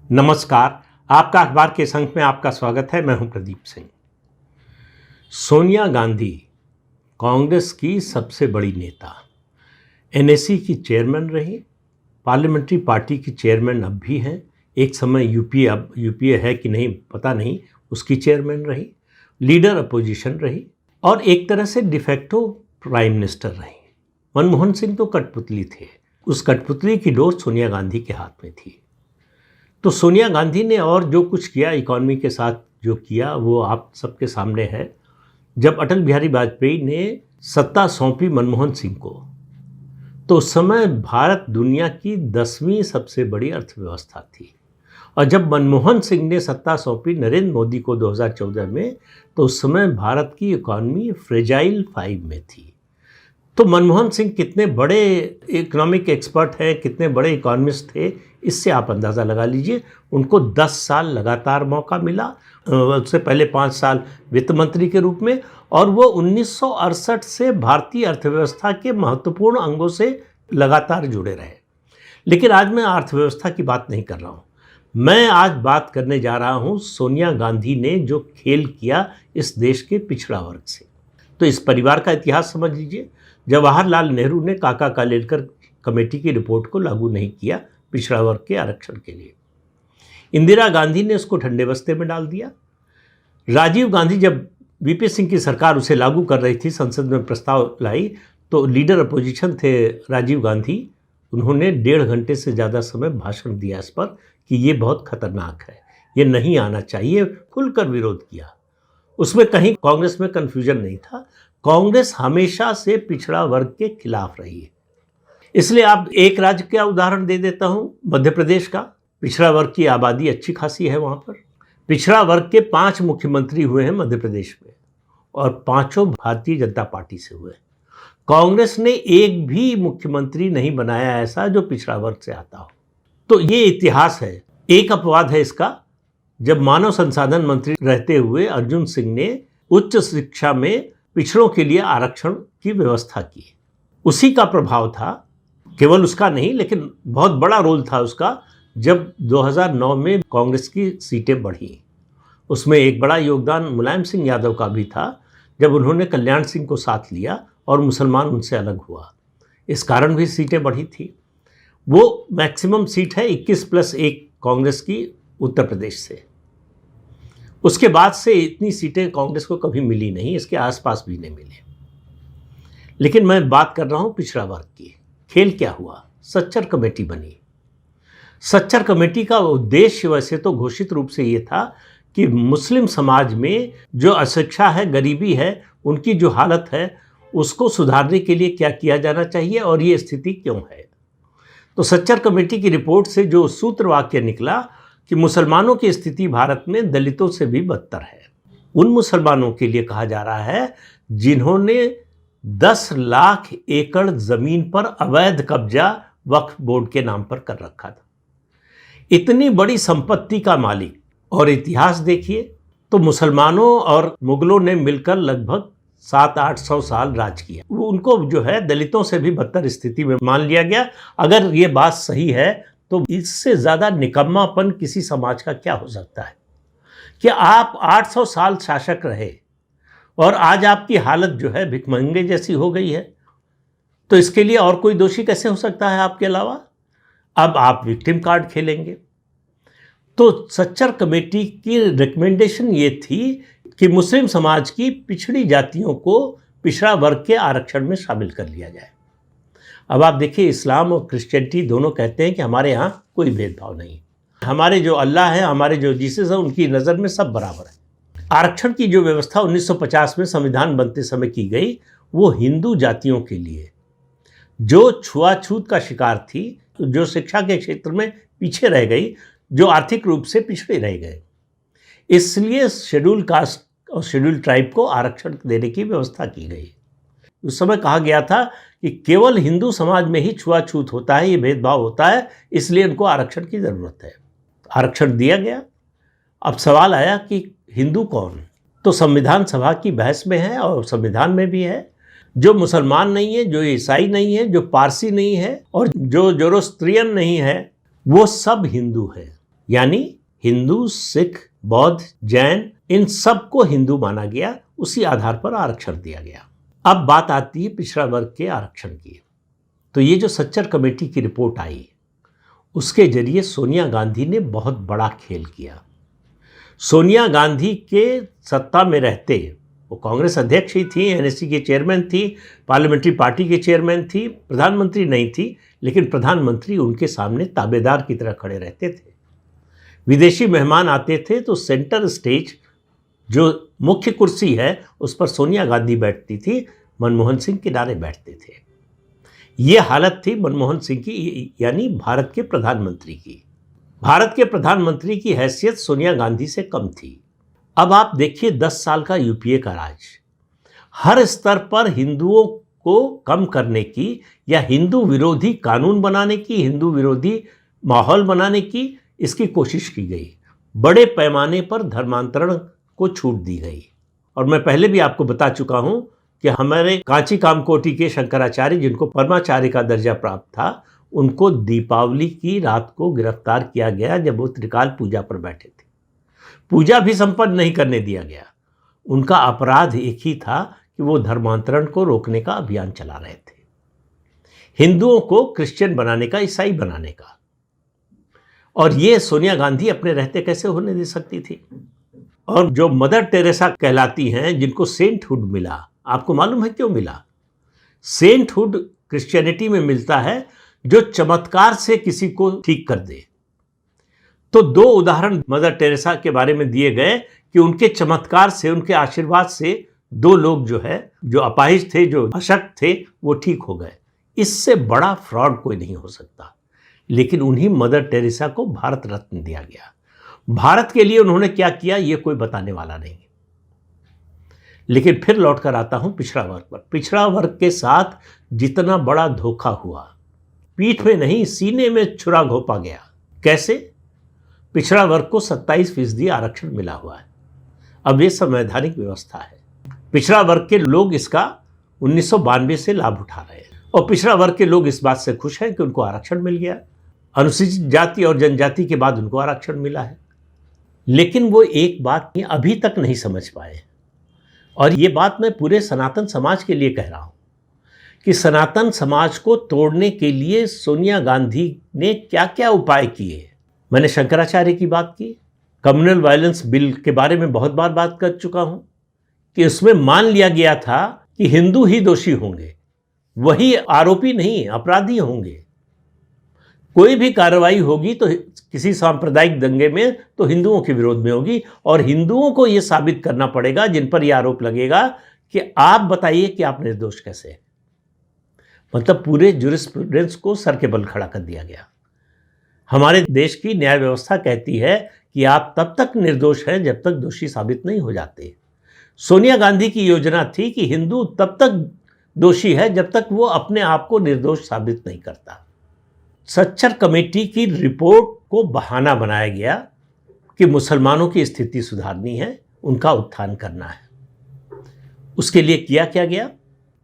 नमस्कार। आपका अखबार के संग में आपका स्वागत है। मैं हूं प्रदीप सिंह। सोनिया गांधी कांग्रेस की सबसे बड़ी नेता, एनएसी की चेयरमैन रही, पार्लियामेंट्री पार्टी की चेयरमैन अब भी हैं। एक समय यूपीए, अब यूपीए है कि नहीं पता नहीं, उसकी चेयरमैन रही, लीडर अपोजिशन रही और एक तरह से डिफेक्टो प्राइम मिनिस्टर रही। मनमोहन सिंह तो कठपुतली थे, उस कठपुतली की डोर सोनिया गांधी के हाथ में थी। तो सोनिया गांधी ने और जो कुछ किया, इकॉनमी के साथ जो किया, वो आप सबके सामने है। जब अटल बिहारी वाजपेयी ने सत्ता सौंपी मनमोहन सिंह को, तो उस समय भारत दुनिया की 10वीं सबसे बड़ी अर्थव्यवस्था थी। और जब मनमोहन सिंह ने सत्ता सौंपी नरेंद्र मोदी को 2014 में, तो उस समय भारत की इकॉनमी फ्रेजाइल 5 में थी। तो मनमोहन सिंह कितने बड़े इकोनॉमिक एक्सपर्ट हैं, कितने बड़े इकोनॉमिस्ट थे, इससे आप अंदाज़ा लगा लीजिए। उनको 10 साल लगातार मौका मिला, उससे पहले 5 साल वित्त मंत्री के रूप में, और वो 1968 से भारतीय अर्थव्यवस्था के महत्वपूर्ण अंगों से लगातार जुड़े रहे। लेकिन आज मैं अर्थव्यवस्था की बात नहीं कर रहा हूँ। मैं आज बात करने जा रहा हूँ सोनिया गांधी ने जो खेल किया इस देश के पिछड़ा वर्ग से। तो इस परिवार का इतिहास समझ लीजिए। जवाहरलाल नेहरू ने काका कालेलकर कमेटी की रिपोर्ट को लागू नहीं किया पिछड़ा वर्ग के आरक्षण के लिए। इंदिरा गांधी ने उसको ठंडे बस्ते में डाल दिया। राजीव गांधी, जब वीपी सिंह की सरकार उसे लागू कर रही थी, संसद में प्रस्ताव लाई, तो लीडर अपोजिशन थे राजीव गांधी। उन्होंने 1.5 घंटे से ज़्यादा समय भाषण दिया इस पर कि ये बहुत खतरनाक है, ये नहीं आना चाहिए, खुलकर विरोध किया। उसमें कहीं कांग्रेस में कन्फ्यूजन नहीं था। कांग्रेस हमेशा से पिछड़ा वर्ग के खिलाफ रही है। इसलिए आप एक राज्य का उदाहरण दे देता हूं, मध्य प्रदेश का। पिछड़ा वर्ग की आबादी अच्छी खासी है वहां पर। पिछड़ा वर्ग के 5 मुख्यमंत्री हुए हैं मध्य प्रदेश में, और 5 भारतीय जनता पार्टी से हुए। कांग्रेस ने एक भी मुख्यमंत्री नहीं बनाया ऐसा जो पिछड़ा वर्ग से आता हो। तो ये इतिहास है। एक अपवाद है इसका, जब मानव संसाधन मंत्री रहते हुए अर्जुन सिंह ने उच्च शिक्षा में पिछड़ों के लिए आरक्षण की व्यवस्था की। उसी का प्रभाव था, केवल उसका नहीं लेकिन बहुत बड़ा रोल था उसका, जब 2009 में कांग्रेस की सीटें बढ़ी। उसमें एक बड़ा योगदान मुलायम सिंह यादव का भी था, जब उन्होंने कल्याण सिंह को साथ लिया और मुसलमान उनसे अलग हुआ। इस कारण भी सीटें बढ़ी थी। वो मैक्सिमम सीट है 21+1 कांग्रेस की उत्तर प्रदेश से। उसके बाद से इतनी सीटें कांग्रेस को कभी मिली नहीं, इसके आसपास भी नहीं मिले। लेकिन मैं बात कर रहा हूं पिछड़ा वर्ग की। खेल क्या हुआ? सच्चर कमेटी बनी। सच्चर कमेटी का उद्देश्य वैसे तो घोषित रूप से ये था कि मुस्लिम समाज में जो अशिक्षा है, गरीबी है, उनकी जो हालत है, उसको सुधारने के लिए क्या किया जाना चाहिए और ये स्थिति क्यों है। तो सच्चर कमेटी की रिपोर्ट से जो सूत्र वाक्य निकला कि मुसलमानों की स्थिति भारत में दलितों से भी बदतर है। उन मुसलमानों के लिए कहा जा रहा है जिन्होंने 10 लाख एकड़ जमीन पर अवैध कब्जा वक्फ बोर्ड के नाम पर कर रखा था। इतनी बड़ी संपत्ति का मालिक। और इतिहास देखिए तो मुसलमानों और मुगलों ने मिलकर लगभग 700-800 साल राज किया। उनको जो है दलितों से भी बदतर स्थिति में मान लिया गया। अगर ये बात सही है तो इससे ज़्यादा निकम्मापन किसी समाज का क्या हो सकता है कि आप 800 साल शासक रहे और आज आपकी हालत जो है भिखमंगे जैसी हो गई है। तो इसके लिए और कोई दोषी कैसे हो सकता है आपके अलावा? अब आप विक्टिम कार्ड खेलेंगे। तो सच्चर कमेटी की रिकमेंडेशन ये थी कि मुस्लिम समाज की पिछड़ी जातियों को पिछड़ा वर्ग के आरक्षण में शामिल कर लिया जाए। अब आप देखिए, इस्लाम और क्रिश्चियनिटी दोनों कहते हैं कि हमारे यहाँ कोई भेदभाव नहीं, हमारे जो अल्लाह है, हमारे जो जीसस है, उनकी नज़र में सब बराबर है। आरक्षण की जो व्यवस्था 1950 में संविधान बनते समय की गई, वो हिंदू जातियों के लिए जो छुआछूत का शिकार थी, जो शिक्षा के क्षेत्र में पीछे रह गई, जो आर्थिक रूप से पिछड़े रह गए, इसलिए शेड्यूल कास्ट और शेड्यूल ट्राइब को आरक्षण देने की व्यवस्था की गई। उस समय कहा गया था कि केवल हिंदू समाज में ही छुआछूत होता है, ये भेदभाव होता है, इसलिए इनको आरक्षण की ज़रूरत है। आरक्षण दिया गया। अब सवाल आया कि हिंदू कौन? तो संविधान सभा की बहस में है और संविधान में भी है। जो मुसलमान नहीं है, जो ईसाई नहीं है, जो पारसी नहीं है और जो जोरोस्त्रियन नहीं है, वो सब हिंदू है। यानी हिंदू, सिख, बौद्ध, जैन, इन सबको हिंदू माना गया, उसी आधार पर आरक्षण दिया गया। अब बात आती है पिछड़ा वर्ग के आरक्षण की। तो ये जो सच्चर कमेटी की रिपोर्ट आई, उसके जरिए सोनिया गांधी ने बहुत बड़ा खेल किया। सोनिया गांधी के सत्ता में रहते, वो कांग्रेस अध्यक्ष ही थी, एनएससी के चेयरमैन थी, पार्लियामेंट्री पार्टी के चेयरमैन थी, प्रधानमंत्री नहीं थी, लेकिन प्रधानमंत्री उनके सामने ताबेदार की तरह खड़े रहते थे। विदेशी मेहमान आते थे तो सेंटर स्टेज, जो मुख्य कुर्सी है, उस पर सोनिया गांधी बैठती थी, मनमोहन सिंह किनारे बैठते थे। ये हालत थी मनमोहन सिंह की, यानी भारत के प्रधानमंत्री की। भारत के प्रधानमंत्री की हैसियत सोनिया गांधी से कम थी। अब आप देखिए 10 साल का यूपीए का राज, हर स्तर पर हिंदुओं को कम करने की या हिंदू विरोधी कानून बनाने की, हिंदू विरोधी माहौल बनाने की इसकी कोशिश की गई। बड़े पैमाने पर धर्मांतरण को छूट दी गई। और मैं पहले भी आपको बता चुका हूं कि हमारे कांची कामकोटी के शंकराचार्य, जिनको परमाचार्य का दर्जा प्राप्त था, उनको दीपावली की रात को गिरफ्तार किया गया जब वो त्रिकाल पूजा पर बैठे थे। पूजा भी संपन्न नहीं करने दिया गया। उनका अपराध एक ही था कि वो धर्मांतरण को रोकने का अभियान चला रहे थे, हिंदुओं को क्रिश्चियन बनाने का, ईसाई बनाने का। और ये सोनिया गांधी अपने रहते कैसे होने दे सकती थी? और जो मदर टेरेसा कहलाती हैं, जिनको सेंटहुड मिला, आपको मालूम है क्यों मिला? सेंटहुड क्रिश्चियनिटी में मिलता है जो चमत्कार से किसी को ठीक कर दे। तो 2 उदाहरण मदर टेरेसा के बारे में दिए गए कि उनके चमत्कार से, उनके आशीर्वाद से 2 लोग जो अपाहिज थे, जो अशक्त थे, वो ठीक हो गए। इससे बड़ा फ्रॉड कोई नहीं हो सकता। लेकिन उन्हीं मदर टेरेसा को भारत रत्न दिया गया। भारत के लिए उन्होंने क्या किया ये कोई बताने वाला नहीं। लेकिन फिर लौटकर आता हूं पिछड़ा वर्ग पर। पिछड़ा वर्ग के साथ जितना बड़ा धोखा हुआ, पीठ में नहीं सीने में छुरा घोंपा गया। कैसे? पिछड़ा वर्ग को 27% आरक्षण मिला हुआ है। अब ये संवैधानिक व्यवस्था है। पिछड़ा वर्ग के लोग इसका 1992 से लाभ उठा रहे हैं और पिछड़ा वर्ग के लोग इस बात से खुश हैं कि उनको आरक्षण मिल गया। अनुसूचित जाति और जनजाति के बाद उनको आरक्षण मिला है। लेकिन वो एक बात अभी तक नहीं समझ पाए, और ये बात मैं पूरे सनातन समाज के लिए कह रहा हूं कि सनातन समाज को तोड़ने के लिए सोनिया गांधी ने क्या क्या उपाय किए। मैंने शंकराचार्य की बात की, कम्युनल वायलेंस बिल के बारे में बहुत बार बात कर चुका हूं कि उसमें मान लिया गया था कि हिंदू ही दोषी होंगे, वही आरोपी नहीं, अपराधी होंगे। कोई भी कार्रवाई होगी तो किसी सांप्रदायिक दंगे में तो हिंदुओं के विरोध में होगी, और हिंदुओं को यह साबित करना पड़ेगा, जिन पर यह आरोप लगेगा, कि आप बताइए कि आप निर्दोष कैसे हैं। मतलब पूरे ज्यूरिस्प्रूडेंस को सर के बल खड़ा कर दिया गया। हमारे देश की न्याय व्यवस्था कहती है कि आप तब तक निर्दोष हैं जब तक दोषी साबित नहीं हो जाते। सोनिया गांधी की योजना थी कि हिंदू तब तक दोषी है जब तक वो अपने आप को निर्दोष साबित नहीं करता। सच्चर कमेटी की रिपोर्ट को बहाना बनाया गया कि मुसलमानों की स्थिति सुधारनी है, उनका उत्थान करना है। उसके लिए किया क्या गया?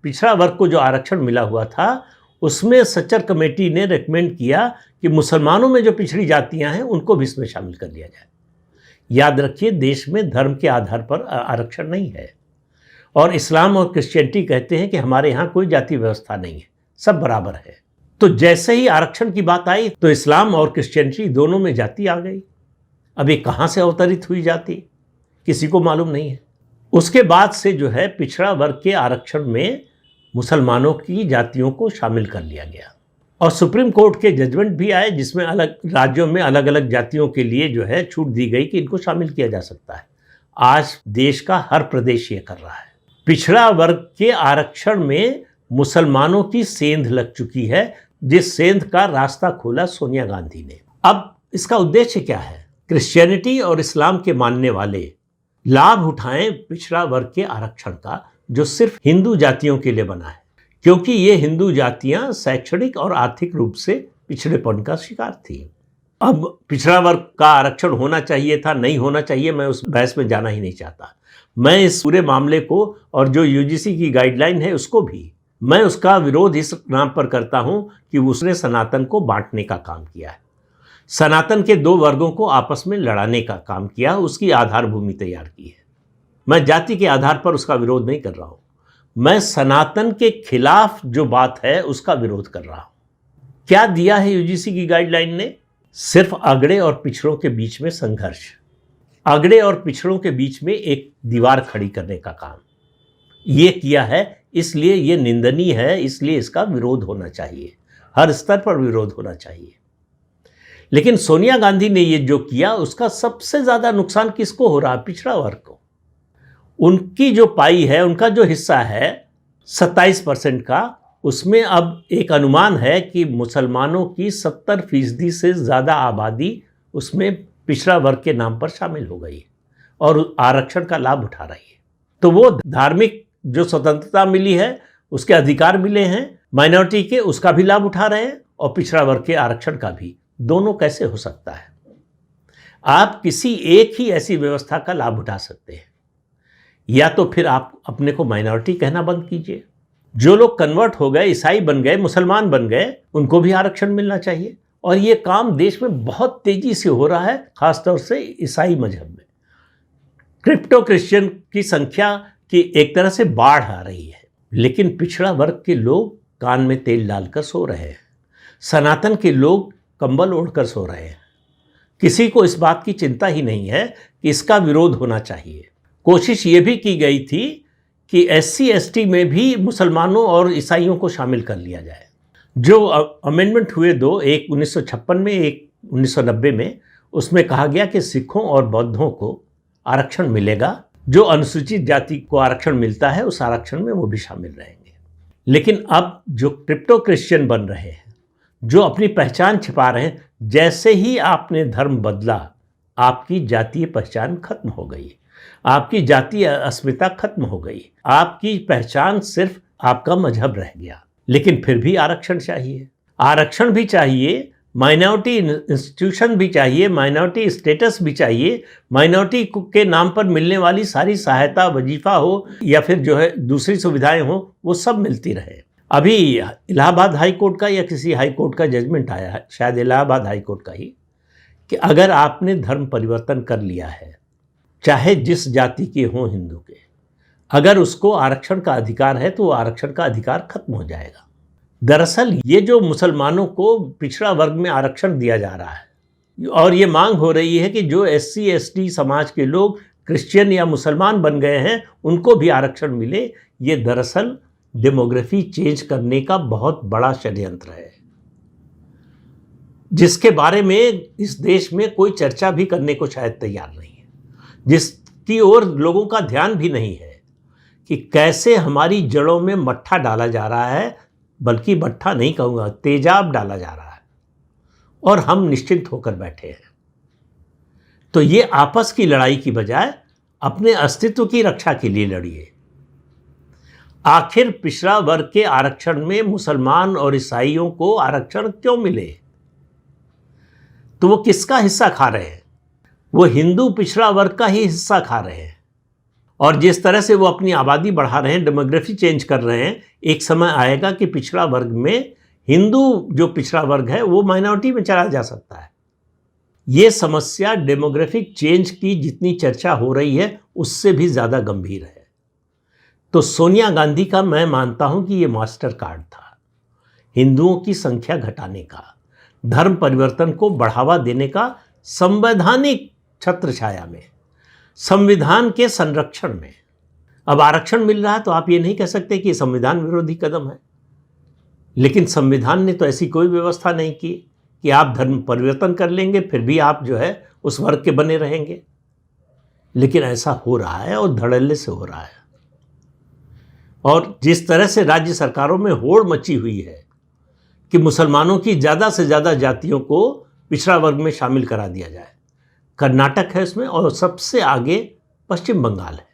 पिछड़ा वर्ग को जो आरक्षण मिला हुआ था उसमें सच्चर कमेटी ने रेकमेंड किया कि मुसलमानों में जो पिछड़ी जातियां हैं उनको भी इसमें शामिल कर लिया जाए। याद रखिए, देश में धर्म के आधार पर आरक्षण नहीं है, और इस्लाम और क्रिश्चियनिटी कहते हैं कि हमारे यहाँ कोई जाति व्यवस्था नहीं है, सब बराबर है। तो जैसे ही आरक्षण की बात आई तो इस्लाम और क्रिश्चियनिटी दोनों में जाति आ गई। अब ये कहाँ से अवतरित हुई जाति किसी को मालूम नहीं है। उसके बाद से जो है पिछड़ा वर्ग के आरक्षण में मुसलमानों की जातियों को शामिल कर लिया गया, और सुप्रीम कोर्ट के जजमेंट भी आए जिसमें अलग राज्यों में अलग अलग जातियों के लिए जो है छूट दी गई कि इनको शामिल किया जा सकता है। आज देश का हर प्रदेश ये कर रहा है। पिछड़ा वर्ग के आरक्षण में मुसलमानों की सेंध लग चुकी है, जिस सेंध का रास्ता खोला सोनिया गांधी ने। अब इसका उद्देश्य क्या है? क्रिश्चियनिटी और इस्लाम के मानने वाले लाभ उठाएं पिछड़ा वर्ग के आरक्षण का, जो सिर्फ हिंदू जातियों के लिए बना है, क्योंकि ये हिंदू जातियां शैक्षणिक और आर्थिक रूप से पिछड़ेपन का शिकार थी। अब पिछड़ा वर्ग का आरक्षण होना चाहिए था, नहीं होना चाहिए, मैं उस बहस में जाना ही नहीं चाहता। मैं इस पूरे मामले को और जो यूजीसी की गाइडलाइन है उसको भी, मैं उसका विरोध इस नाम पर करता हूं कि उसने सनातन को बांटने का काम किया है। सनातन के दो वर्गों को आपस में लड़ाने का काम किया, उसकी आधार भूमि तैयार की है। मैं जाति के आधार पर उसका विरोध नहीं कर रहा हूं, मैं सनातन के खिलाफ जो बात है उसका विरोध कर रहा हूं। क्या दिया है यूजीसी की गाइडलाइन ने? सिर्फ अगड़े और पिछड़ों के बीच में संघर्ष, अगड़े और पिछड़ों के बीच में एक दीवार खड़ी करने का काम ये किया है। इसलिए ये निंदनीय है, इसलिए इसका विरोध होना चाहिए, हर स्तर पर विरोध होना चाहिए। लेकिन सोनिया गांधी ने ये जो किया उसका सबसे ज्यादा नुकसान किसको हो रहा है? पिछड़ा वर्ग को। उनकी जो पाई है, उनका जो हिस्सा है 27% का, उसमें अब एक अनुमान है कि मुसलमानों की 70% से ज़्यादा आबादी उसमें पिछड़ा वर्ग के नाम पर शामिल हो गई और आरक्षण का लाभ उठा रही है। तो वो धार्मिक जो स्वतंत्रता मिली है, उसके अधिकार मिले हैं माइनॉरिटी के, उसका भी लाभ उठा रहे हैं और पिछड़ा वर्ग के आरक्षण का भी। दोनों कैसे हो सकता है? आप किसी एक ही ऐसी व्यवस्था का लाभ उठा सकते हैं, या तो फिर आप अपने को माइनॉरिटी कहना बंद कीजिए। जो लोग कन्वर्ट हो गए, ईसाई बन गए, मुसलमान बन गए, उनको भी आरक्षण मिलना चाहिए। और ये काम देश में बहुत तेजी से हो रहा है, खासतौर से ईसाई मजहब में। क्रिप्टो क्रिश्चियन की संख्या की एक तरह से बाढ़ आ रही है, लेकिन पिछड़ा वर्ग के लोग कान में तेल डालकर सो रहे हैं, सनातन के लोग कंबल ओढ़कर सो रहे हैं। किसी को इस बात की चिंता ही नहीं है कि इसका विरोध होना चाहिए। कोशिश ये भी की गई थी कि SC ST में भी मुसलमानों और ईसाइयों को शामिल कर लिया जाए। जो अमेंडमेंट हुए दो, एक 1956 में, एक 1990 में, उसमें कहा गया कि सिखों और बौद्धों को आरक्षण मिलेगा। जो अनुसूचित जाति को आरक्षण मिलता है उस आरक्षण में वो भी शामिल रहेंगे। लेकिन अब जो क्रिप्टो क्रिश्चियन बन रहे हैं, जो अपनी पहचान छिपा रहे हैं, जैसे ही आपने धर्म बदला आपकी जातीय पहचान खत्म हो गई, आपकी जातीय अस्मिता खत्म हो गई, आपकी पहचान सिर्फ आपका मजहब रह गया। लेकिन फिर भी आरक्षण चाहिए, आरक्षण भी चाहिए, माइनॉरिटी इंस्टीट्यूशन भी चाहिए, माइनॉरिटी स्टेटस भी चाहिए, माइनॉरिटी के नाम पर मिलने वाली सारी सहायता, वजीफा हो या फिर जो है दूसरी सुविधाएं हो, वो सब मिलती रहे। अभी इलाहाबाद हाई कोर्ट का या किसी हाई कोर्ट का जजमेंट आया है, शायद इलाहाबाद हाई कोर्ट का ही, कि अगर आपने धर्म परिवर्तन कर लिया है, चाहे जिस जाति के हों हिंदू के, अगर उसको आरक्षण का अधिकार है तो वो आरक्षण का अधिकार खत्म हो जाएगा। दरअसल ये जो मुसलमानों को पिछड़ा वर्ग में आरक्षण दिया जा रहा है और ये मांग हो रही है कि जो SC ST समाज के लोग क्रिश्चियन या मुसलमान बन गए हैं उनको भी आरक्षण मिले, ये दरअसल डेमोग्राफी चेंज करने का बहुत बड़ा षड्यंत्र है, जिसके बारे में इस देश में कोई चर्चा भी करने को शायद तैयार नहीं है, जिसकी ओर लोगों का ध्यान भी नहीं है कि कैसे हमारी जड़ों में मट्ठा डाला जा रहा है, बल्कि मट्ठा नहीं कहूँगा, तेजाब डाला जा रहा है और हम निश्चिंत होकर बैठे हैं। तो ये आपस की लड़ाई की बजाय अपने अस्तित्व की रक्षा के लिए लड़िए। आखिर पिछड़ा वर्ग के आरक्षण में मुसलमान और ईसाइयों को आरक्षण क्यों मिले? तो वो किसका हिस्सा खा रहे हैं? वो हिंदू पिछड़ा वर्ग का ही हिस्सा खा रहे हैं। और जिस तरह से वो अपनी आबादी बढ़ा रहे हैं, डेमोग्राफी चेंज कर रहे हैं, एक समय आएगा कि पिछड़ा वर्ग में हिंदू जो पिछड़ा वर्ग है वो माइनॉरिटी में चला जा सकता है। ये समस्या डेमोग्राफिक चेंज की जितनी चर्चा हो रही है उससे भी ज़्यादा गंभीर है। तो सोनिया गांधी का मैं मानता हूं कि ये मास्टर कार्ड था हिंदुओं की संख्या घटाने का, धर्म परिवर्तन को बढ़ावा देने का, संवैधानिक छत्र छाया में, संविधान के संरक्षण में। अब आरक्षण मिल रहा है तो आप ये नहीं कह सकते कि संविधान विरोधी कदम है, लेकिन संविधान ने तो ऐसी कोई व्यवस्था नहीं की कि आप धर्म परिवर्तन कर लेंगे फिर भी आप जो है उस वर्ग के बने रहेंगे। लेकिन ऐसा हो रहा है और धड़ल्ले से हो रहा है। और जिस तरह से राज्य सरकारों में होड़ मची हुई है कि मुसलमानों की ज़्यादा से ज़्यादा जातियों को पिछड़ा वर्ग में शामिल करा दिया जाए, कर्नाटक है इसमें और सबसे आगे पश्चिम बंगाल है।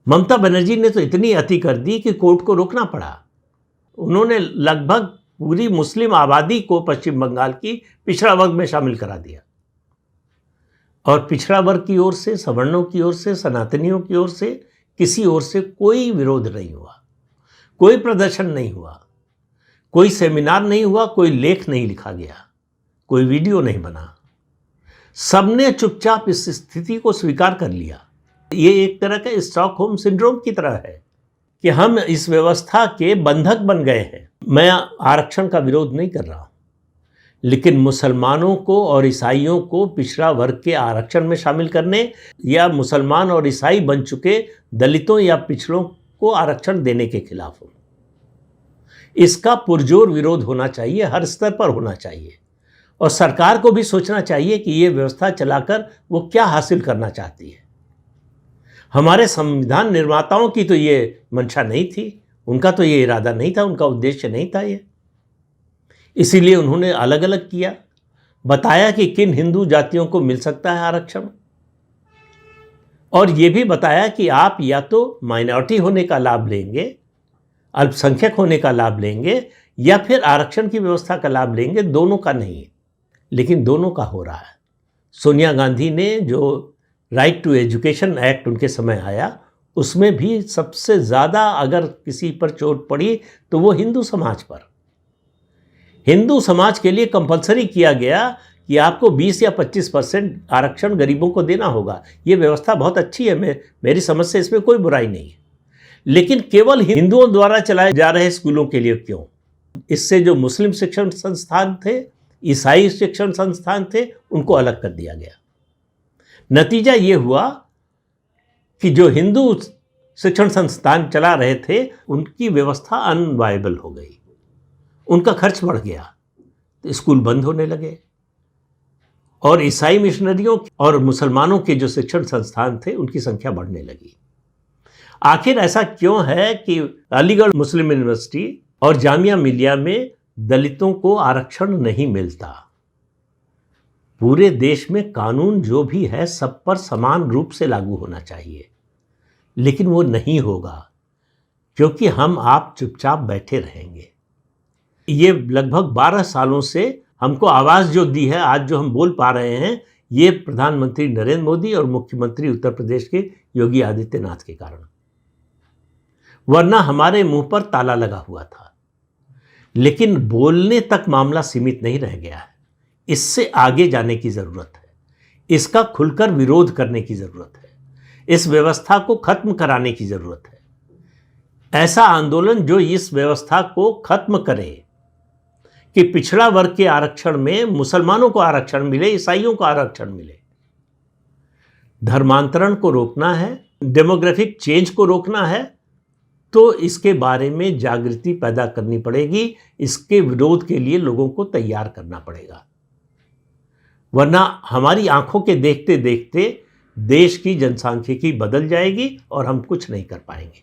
ममता बनर्जी ने तो इतनी अति कर दी कि कोर्ट को रोकना पड़ा। उन्होंने लगभग पूरी मुस्लिम आबादी को पश्चिम बंगाल की पिछड़ा वर्ग में शामिल करा दिया। और पिछड़ा वर्ग की ओर से, सवर्णों की ओर से, सनातनियों की ओर से, किसी ओर से कोई विरोध नहीं हुआ, कोई प्रदर्शन नहीं हुआ, कोई सेमिनार नहीं हुआ, कोई लेख नहीं लिखा गया, कोई वीडियो नहीं बना। सबने चुपचाप इस स्थिति को स्वीकार कर लिया। ये एक तरह का स्टॉकहोम सिंड्रोम की तरह है कि हम इस व्यवस्था के बंधक बन गए हैं। मैं आरक्षण का विरोध नहीं कर रहा हूं, लेकिन मुसलमानों को और ईसाइयों को पिछड़ा वर्ग के आरक्षण में शामिल करने या मुसलमान और ईसाई बन चुके दलितों या पिछड़ों को आरक्षण देने के खिलाफ हूं। इसका पुरजोर विरोध होना चाहिए, हर स्तर पर होना चाहिए, और सरकार को भी सोचना चाहिए कि ये व्यवस्था चलाकर वो क्या हासिल करना चाहती है। हमारे संविधान निर्माताओं की तो ये मंशा नहीं थी, उनका तो ये इरादा नहीं था, उनका उद्देश्य नहीं था ये। इसीलिए उन्होंने अलग अलग किया, बताया कि किन हिंदू जातियों को मिल सकता है आरक्षण, और ये भी बताया कि आप या तो माइनॉरिटी होने का लाभ लेंगे, अल्पसंख्यक होने का लाभ लेंगे, या फिर आरक्षण की व्यवस्था का लाभ लेंगे, दोनों का नहीं। लेकिन दोनों का हो रहा है। सोनिया गांधी ने जो राइट टू एजुकेशन एक्ट उनके समय आया, उसमें भी सबसे ज़्यादा अगर किसी पर चोट पड़ी तो वो हिंदू समाज पर। हिंदू समाज के लिए कंपलसरी किया गया कि आपको 20 या 25% आरक्षण गरीबों को देना होगा। ये व्यवस्था बहुत अच्छी है, मेरी समझ से इसमें कोई बुराई नहीं है। लेकिन केवल हिंदुओं द्वारा चलाए जा रहे स्कूलों के लिए क्यों? इससे जो मुस्लिम शिक्षण संस्थान थे, ईसाई शिक्षण संस्थान थे, उनको अलग कर दिया गया। नतीजा ये हुआ कि जो हिंदू शिक्षण संस्थान चला रहे थे उनकी व्यवस्था अनवायबल हो गई, उनका खर्च बढ़ गया, तो स्कूल बंद होने लगे, और ईसाई मिशनरियों और मुसलमानों के जो शिक्षण संस्थान थे उनकी संख्या बढ़ने लगी। आखिर ऐसा क्यों है कि अलीगढ़ मुस्लिम यूनिवर्सिटी और जामिया मिलिया में दलितों को आरक्षण नहीं मिलता? पूरे देश में कानून जो भी है सब पर समान रूप से लागू होना चाहिए, लेकिन वो नहीं होगा, क्योंकि हम आप चुपचाप बैठे रहेंगे। ये लगभग 12 सालों से हमको आवाज़ जो दी है, आज जो हम बोल पा रहे हैं, ये प्रधानमंत्री नरेंद्र मोदी और मुख्यमंत्री उत्तर प्रदेश के योगी आदित्यनाथ के कारण, वरना हमारे मुंह पर ताला लगा हुआ था। लेकिन बोलने तक मामला सीमित नहीं रह गया है, इससे आगे जाने की ज़रूरत है, इसका खुलकर विरोध करने की ज़रूरत है, इस व्यवस्था को खत्म कराने की ज़रूरत है। ऐसा आंदोलन जो इस व्यवस्था को खत्म करे कि पिछड़ा वर्ग के आरक्षण में मुसलमानों को आरक्षण मिले, ईसाइयों को आरक्षण मिले। धर्मांतरण को रोकना है, डेमोग्राफिक चेंज को रोकना है, तो इसके बारे में जागृति पैदा करनी पड़ेगी, इसके विरोध के लिए लोगों को तैयार करना पड़ेगा, वरना हमारी आंखों के देखते देखते देश की जनसांख्यिकी बदल जाएगी और हम कुछ नहीं कर पाएंगे।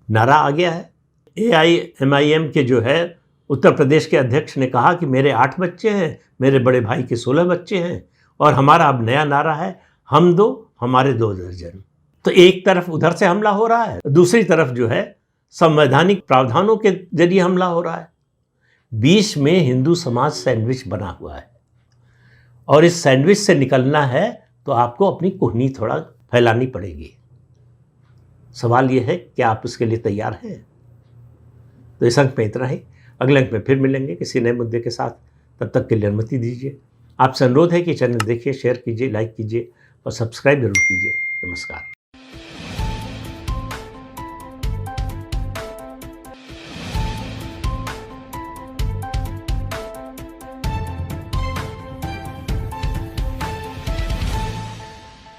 नारा आ गया है। AIMIM के जो है उत्तर प्रदेश के अध्यक्ष ने कहा कि मेरे 8 बच्चे हैं, मेरे बड़े भाई के 16 बच्चे हैं, और हमारा अब नया नारा है, हम 2 हमारे 2 दर्जन। तो एक तरफ उधर से हमला हो रहा है, दूसरी तरफ जो है संवैधानिक प्रावधानों के जरिए हमला हो रहा है। बीच में हिंदू समाज सैंडविच बना हुआ है, और इस सैंडविच से निकलना है तो आपको अपनी कुहनी थोड़ा फैलानी पड़ेगी। सवाल यह है कि आप उसके लिए तैयार हैं? तो इस अंक में इतना ही। अगले अंक में फिर मिलेंगे किसी नए मुद्दे के साथ। तब तक के लिए अनुमति दीजिए। आपसे अनुरोध है कि चैनल देखिए, शेयर कीजिए, लाइक कीजिए और सब्सक्राइब जरूर कीजिए। नमस्कार।